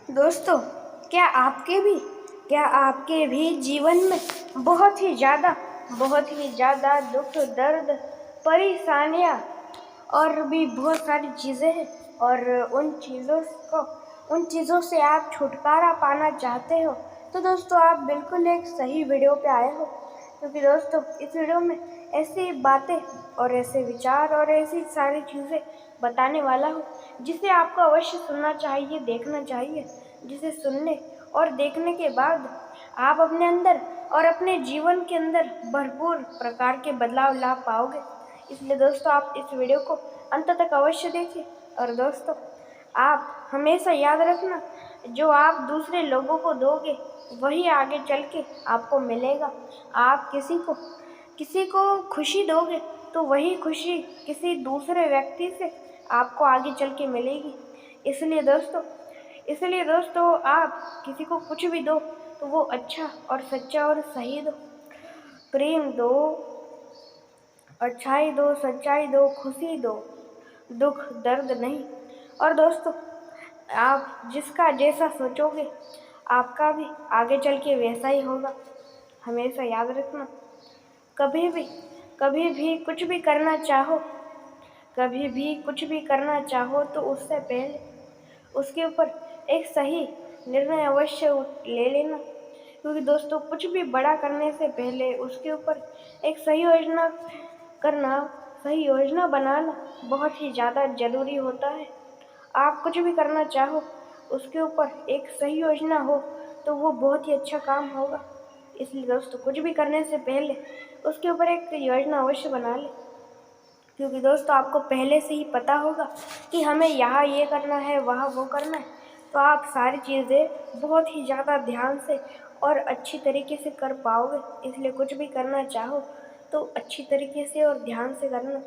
दोस्तों, क्या आपके भी जीवन में बहुत ही ज़्यादा दुख, दर्द, परेशानियाँ और भी बहुत सारी चीज़ें हैं और उन चीज़ों से आप छुटकारा पाना चाहते हो तो दोस्तों आप बिल्कुल एक सही वीडियो पे आए हो। क्योंकि दोस्तों इस वीडियो में ऐसी बातें और ऐसे विचार और ऐसी सारी चीज़ें बताने वाला हूँ जिसे आपको अवश्य सुनना चाहिए, देखना चाहिए, जिसे सुनने और देखने के बाद आप अपने अंदर और अपने जीवन के अंदर भरपूर प्रकार के बदलाव ला पाओगे। इसलिए दोस्तों आप इस वीडियो को अंत तक अवश्य देखें। और दोस्तों आप हमेशा याद रखना, जो आप दूसरे लोगों को दोगे वही आगे चल के आपको मिलेगा। आप किसी को खुशी दोगे तो वही खुशी किसी दूसरे व्यक्ति से आपको आगे चल के मिलेगी। इसलिए दोस्तों आप किसी को कुछ भी दो तो वो अच्छा और सच्चा और सही दो। प्रेम दो, अच्छाई दो, सच्चाई दो, खुशी दो, दुख दर्द नहीं। और दोस्तों आप जिसका जैसा सोचोगे आपका भी आगे चल के वैसा ही होगा। हमेशा याद रखना, कभी भी कुछ भी करना चाहो तो उससे पहले उसके ऊपर एक सही निर्णय अवश्य ले लेना। क्योंकि दोस्तों कुछ भी बड़ा करने से पहले उसके ऊपर एक सही योजना बनाना बहुत ही ज़्यादा ज़रूरी होता है। आप कुछ भी करना चाहो उसके ऊपर एक सही योजना हो तो वो बहुत ही अच्छा काम होगा। इसलिए दोस्तों कुछ भी करने से पहले उसके ऊपर एक योजना अवश्य बना ले। क्योंकि दोस्तों आपको पहले से ही पता होगा कि हमें यहाँ ये करना है, वहाँ वो करना है, तो आप सारी चीज़ें बहुत ही ज़्यादा ध्यान से और अच्छी तरीके से कर पाओगे। इसलिए कुछ भी करना चाहो तो अच्छी तरीके से और ध्यान से करना।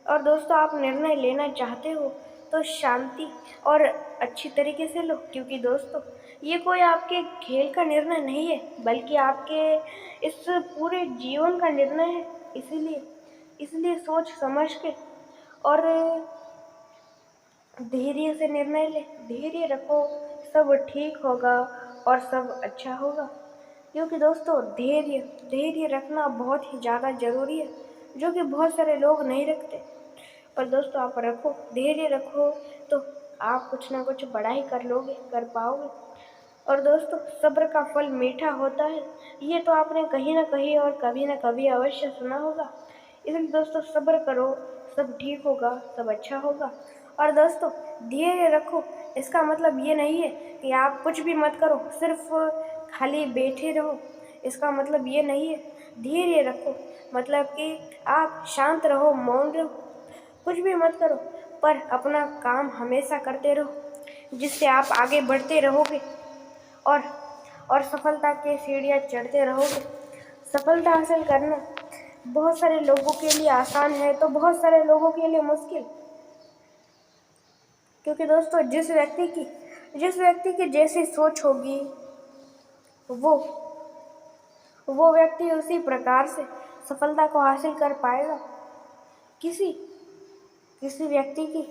और दोस्तों आप निर्णय लेना चाहते हो तो शांति और अच्छी तरीके से लो। क्योंकि दोस्तों ये कोई आपके खेल का निर्णय नहीं है, बल्कि आपके इस पूरे जीवन का निर्णय है। इसलिए सोच समझ के और धैर्य से निर्णय ले, धैर्य रखो, सब ठीक होगा और सब अच्छा होगा। क्योंकि दोस्तों धैर्य रखना बहुत ही ज़्यादा ज़रूरी है, जो कि बहुत सारे लोग नहीं रखते। पर दोस्तों आप धैर्य रखो तो आप कुछ ना कुछ बड़ा ही कर पाओगे। और दोस्तों सब्र का फल मीठा होता है, ये तो आपने कहीं ना कहीं और कभी ना कभी अवश्य सुना होगा। इसलिए दोस्तों सब्र करो, सब ठीक होगा, सब अच्छा होगा। और दोस्तों धैर्य रखो, इसका मतलब ये नहीं है कि आप कुछ भी मत करो, सिर्फ खाली बैठे रहो। इसका मतलब ये नहीं है। धैर्य रखो मतलब कि आप शांत रहो, मौन रहो, कुछ भी मत करो, पर अपना काम हमेशा करते रहो, जिससे आप आगे बढ़ते रहोगे और सफलता के सीढ़ियाँ चढ़ते रहोगे। सफलता हासिल करना बहुत सारे लोगों के लिए आसान है तो बहुत सारे लोगों के लिए मुश्किल। क्योंकि दोस्तों जिस व्यक्ति की जैसी सोच होगी वो व्यक्ति उसी प्रकार से सफलता को हासिल कर पाएगा। किसी व्यक्ति की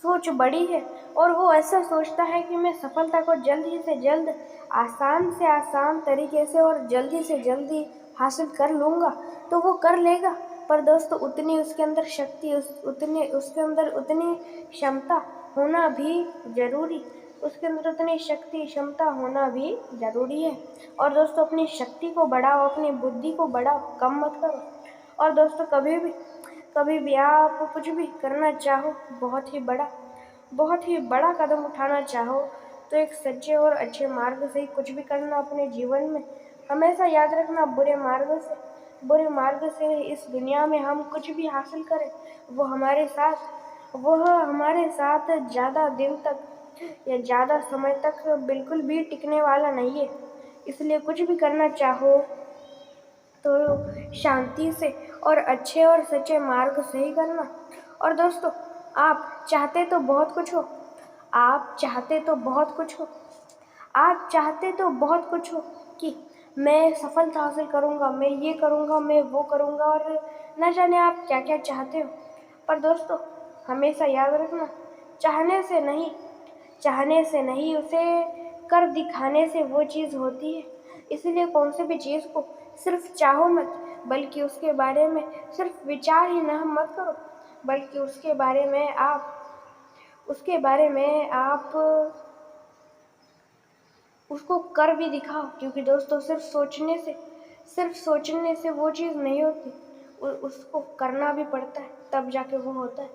सोच बड़ी है और वो ऐसा सोचता है कि मैं सफलता को जल्दी से जल्द, आसान से आसान तरीके से और जल्दी से जल्दी हासिल कर लूँगा, तो वो कर लेगा। पर दोस्तों उतनी उसके अंदर शक्ति, उसके अंदर उतनी क्षमता होना भी ज़रूरी उसके अंदर उतनी शक्ति क्षमता होना भी ज़रूरी है। और दोस्तों अपनी शक्ति को बढ़ाओ, अपनी बुद्धि को बढ़ाओ, कम मत करो। और दोस्तों कभी भी आप कुछ भी करना चाहो, बहुत ही बड़ा कदम उठाना चाहो, तो एक सच्चे और अच्छे मार्ग से ही कुछ भी करना अपने जीवन में। हमेशा याद रखना, बुरे मार्ग से इस दुनिया में हम कुछ भी हासिल करें वो हमारे साथ ज़्यादा दिन तक या ज़्यादा समय तक बिल्कुल भी टिकने वाला नहीं है। इसलिए कुछ भी करना चाहो तो शांति से और अच्छे और सच्चे मार्ग से ही करना। और दोस्तों आप चाहते तो बहुत कुछ हो, आप चाहते तो बहुत कुछ हो कि मैं सफलता हासिल करूँगा, मैं ये करूँगा, मैं वो करूँगा, और न जाने आप क्या क्या चाहते हो। पर दोस्तों हमेशा याद रखना, चाहने से नहीं, चाहने से नहीं, उसे कर दिखाने से वो चीज़ होती है। इसलिए कौन सी भी चीज़ को सिर्फ चाहो मत, बल्कि उसके बारे में सिर्फ विचार ही ना मत करो, बल्कि उसके बारे में आप उसको कर भी दिखाओ। क्योंकि दोस्तों सिर्फ सोचने से वो चीज़ नहीं होती, उसको करना भी पड़ता है, तब जाके वो होता है।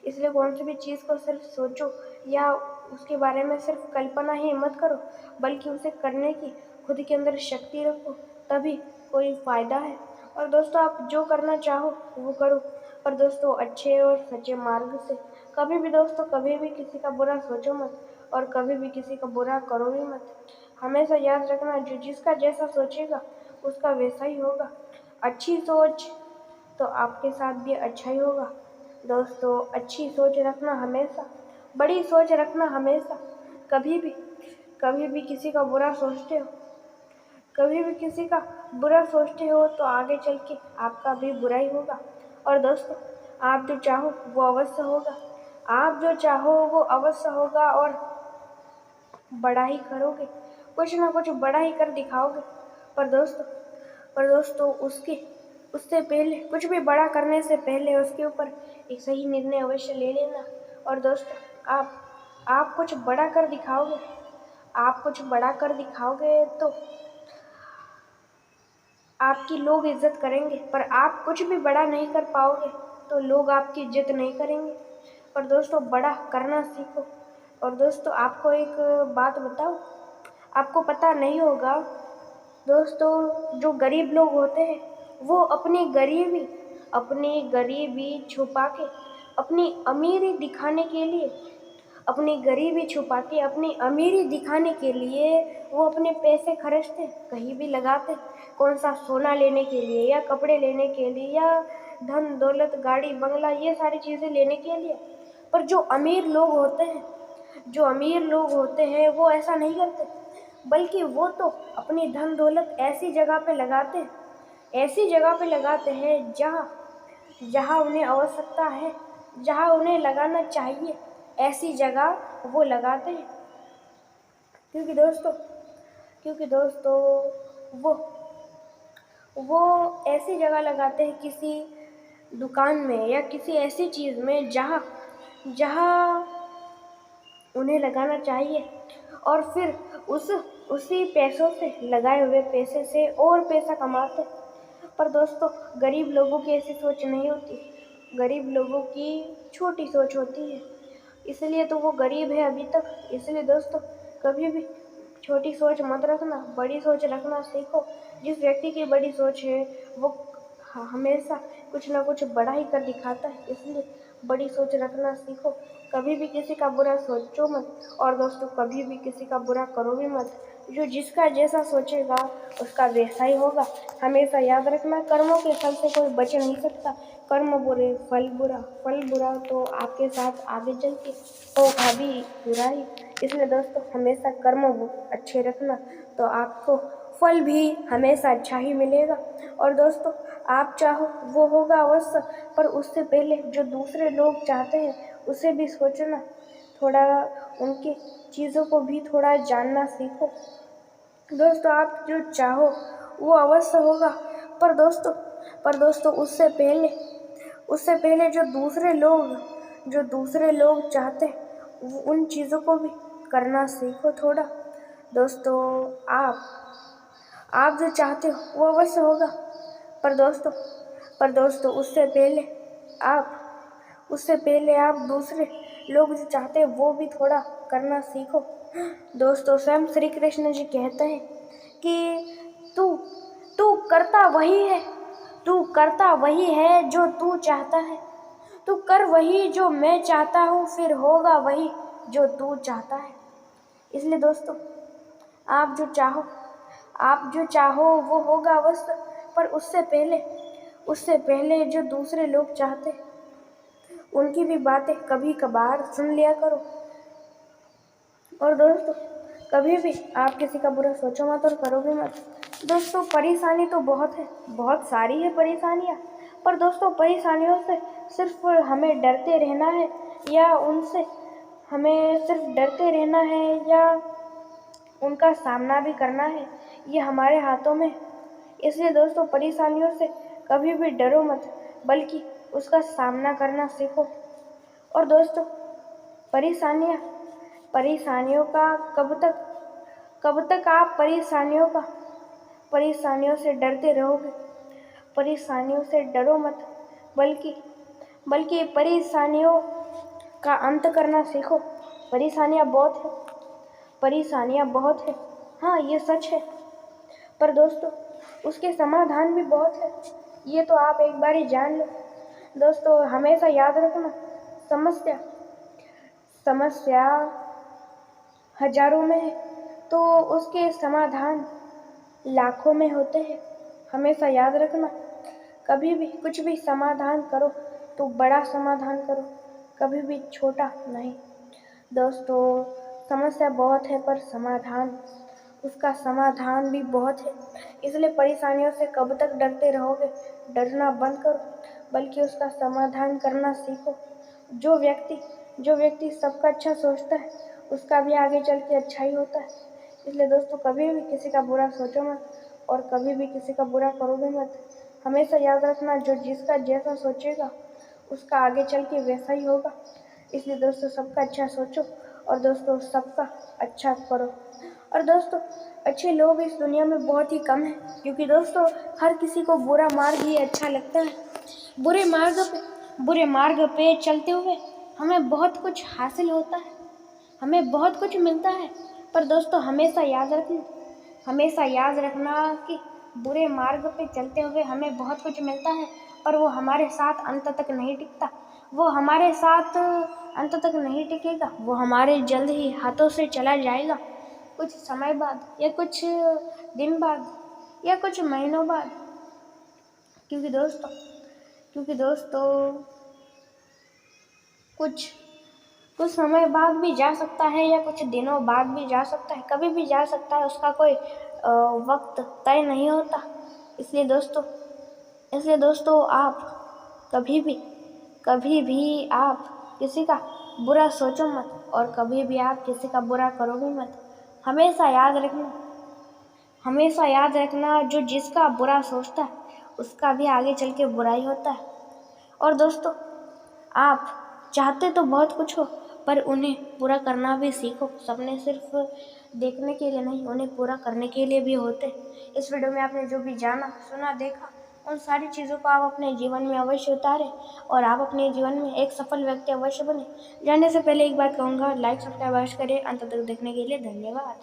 इसलिए कौन सी भी चीज़ को सिर्फ सोचो या उसके बारे में सिर्फ कल्पना ही मत करो, बल्कि उसे करने की खुद के अंदर शक्ति रखो, तभी कोई फ़ायदा है। और दोस्तों आप जो करना चाहो वो करो, पर दोस्तों अच्छे और सच्चे मार्ग से। कभी भी दोस्तों कभी भी किसी का बुरा सोचो मत, और कभी भी किसी का बुरा करो भी मत। हमेशा याद रखना, जो जिसका जैसा सोचेगा उसका वैसा ही होगा। अच्छी सोच तो आपके साथ भी अच्छा ही होगा। दोस्तों अच्छी सोच रखना हमेशा, बड़ी सोच रखना हमेशा। कभी भी किसी का बुरा सोचते हो, कभी भी किसी का बुरा सोचते हो तो आगे चल के आपका भी बुरा ही होगा। और दोस्तों आप जो चाहो वो अवश्य होगा, आप जो चाहो वो अवश्य होगा, और बड़ा ही करोगे, कुछ ना कुछ बड़ा ही कर दिखाओगे। पर दोस्तों उससे पहले, कुछ भी बड़ा करने से पहले उसके ऊपर एक सही निर्णय अवश्य ले लेना। और दोस्तों आप कुछ बड़ा कर दिखाओगे, आप कुछ बड़ा कर दिखाओगे तो आपकी लोग इज्जत करेंगे, पर आप कुछ भी बड़ा नहीं कर पाओगे तो लोग आपकी इज्जत नहीं करेंगे। पर दोस्तों बड़ा करना सीखो। और दोस्तों आपको एक बात बताऊं, आपको पता नहीं होगा दोस्तों, जो गरीब लोग होते हैं वो अपनी गरीबी छुपा के, अपनी अमीरी दिखाने के लिए, अपनी गरीबी छुपा के अपनी अमीरी दिखाने के लिए वो अपने पैसे खर्चते, कहीं भी लगाते। कौन सा सोना लेने के लिए, या कपड़े लेने के लिए, या धन दौलत गाड़ी बंगला, ये सारी चीज़ें लेने के लिए। पर जो अमीर लोग होते हैं वो ऐसा नहीं करते, बल्कि वो तो अपनी धन दौलत ऐसी जगह पे लगाते हैं जहाँ उन्हें आवश्यकता है, जहाँ उन्हें लगाना चाहिए, ऐसी जगह वो लगाते हैं। क्योंकि दोस्तों वो ऐसी जगह लगाते हैं, किसी दुकान में या किसी ऐसी चीज़ में जहाँ उन्हें लगाना चाहिए, और फिर उसी पैसों से, लगाए हुए पैसे से और पैसा कमाते। पर दोस्तों गरीब लोगों की ऐसी सोच नहीं होती, गरीब लोगों की छोटी सोच होती है, इसलिए तो वो गरीब है अभी तक। इसलिए दोस्तों कभी भी छोटी सोच मत रखना, बड़ी सोच रखना सीखो। जिस व्यक्ति की बड़ी सोच है वो हमेशा कुछ ना कुछ बड़ा ही कर दिखाता है, इसलिए बड़ी सोच रखना सीखो। कभी भी किसी का बुरा सोचो मत, और दोस्तों कभी भी किसी का बुरा करो भी मत। जो जिसका जैसा सोचेगा उसका वैसा ही होगा। हमेशा याद रखना, कर्मों के फल से कोई बच नहीं सकता। कर्म बुरे फल बुरा तो आपके साथ आगे चल के होगा भी बुरा ही। इसलिए दोस्तों हमेशा कर्म अच्छे रखना, तो आपको फल भी हमेशा अच्छा ही मिलेगा। और दोस्तों आप चाहो वो होगा अवश्य, पर उससे पहले जो दूसरे लोग चाहते हैं उसे भी सोचना, थोड़ा उनकी चीज़ों को भी थोड़ा जानना सीखो। दोस्तों आप जो चाहो वो अवश्य होगा, पर दोस्तों उससे पहले जो दूसरे लोग चाहते हैं उन चीज़ों को भी करना सीखो थोड़ा। दोस्तों आप जो चाहते हो वो अवश्य होगा, पर दोस्तों उससे पहले आप दूसरे लोग जो चाहते हैं वो भी थोड़ा करना सीखो। दोस्तों स्वयं श्री कृष्ण जी कहते हैं कि तू करता वही है जो तू चाहता है, तू कर वही जो मैं चाहता हूँ, फिर होगा वही जो तू चाहता है। इसलिए दोस्तों आप जो चाहो वो होगा अवश्य, पर उससे पहले जो दूसरे लोग चाहते उनकी भी बातें कभी कभार सुन लिया करो। और दोस्तों कभी भी आप किसी का बुरा सोचो मत और करो भी मत। दोस्तों परेशानी तो बहुत सारी है परेशानियाँ, पर दोस्तों परेशानियों से सिर्फ हमें डरते रहना है, या उनसे हमें सिर्फ डरते रहना है या उनका सामना भी करना है, ये हमारे हाथों में। इसलिए दोस्तों परेशानियों से कभी भी डरो मत, बल्कि उसका सामना करना सीखो। और दोस्तों परेशानियों का कब तक आप परेशानियों से डरते रहोगे। परेशानियों से डरो मत, बल्कि परेशानियों का अंत करना सीखो। परेशानियाँ बहुत है, हाँ ये सच है, पर दोस्तों उसके समाधान भी बहुत है, ये तो आप एक बार ही जान लो। दोस्तों हमेशा याद रखना, समस्या हजारों में है तो उसके समाधान लाखों में होते हैं। हमेशा याद रखना, कभी भी कुछ भी समाधान करो तो बड़ा समाधान करो, कभी भी छोटा नहीं। दोस्तों समस्या बहुत है पर उसका समाधान भी बहुत है। इसलिए परेशानियों से कब तक डरते रहोगे, डरना बंद करो, बल्कि उसका समाधान करना सीखो। जो व्यक्ति सबका अच्छा सोचता है उसका भी आगे चल के अच्छा ही होता है। इसलिए दोस्तों कभी भी किसी का बुरा सोचो मत और कभी भी किसी का बुरा करोगे मत। हमेशा याद रखना, जो जिसका जैसा सोचेगा उसका आगे चल के वैसा ही होगा। इसलिए दोस्तों सबका अच्छा सोचो और दोस्तों सबका अच्छा करो। और दोस्तों अच्छे लोग इस दुनिया में बहुत ही कम हैं, क्योंकि दोस्तों हर किसी को बुरा मार्ग ही अच्छा लगता है। बुरे मार्ग पे चलते हुए हमें बहुत कुछ हासिल होता है, हमें बहुत कुछ मिलता है, पर दोस्तों हमेशा याद रखना कि बुरे मार्ग पे चलते हुए हमें बहुत कुछ मिलता है, पर वो हमारे साथ अंत तक नहीं टिकता। वो हमारे साथ अंत तक नहीं टिकेगा, वो हमारे जल्द ही हाथों से चला जाएगा, कुछ समय बाद या कुछ दिन बाद या कुछ महीनों बाद। क्योंकि दोस्तों कुछ समय बाद भी जा सकता है या कुछ दिनों बाद भी जा सकता है, कभी भी जा सकता है, उसका कोई वक्त तय नहीं होता। इसलिए दोस्तों आप कभी भी आप किसी का बुरा सोचो मत और कभी भी आप किसी का बुरा करोगे मत। हमेशा याद रखना, जो जिसका बुरा सोचता है उसका भी आगे चल के बुरा ही होता है। और दोस्तों आप चाहते तो बहुत कुछ हो, पर उन्हें पूरा करना भी सीखो। सपने सिर्फ देखने के लिए नहीं, उन्हें पूरा करने के लिए भी होते। इस वीडियो में आपने जो भी जाना, सुना, देखा, उन सारी चीज़ों को आप अपने जीवन में अवश्य उतारें और आप अपने जीवन में एक सफल व्यक्ति अवश्य बने। जाने से पहले एक बात कहूँगा, लाइक सब्सक्राइब अवश्य करें। अंत तक देखने के लिए धन्यवाद।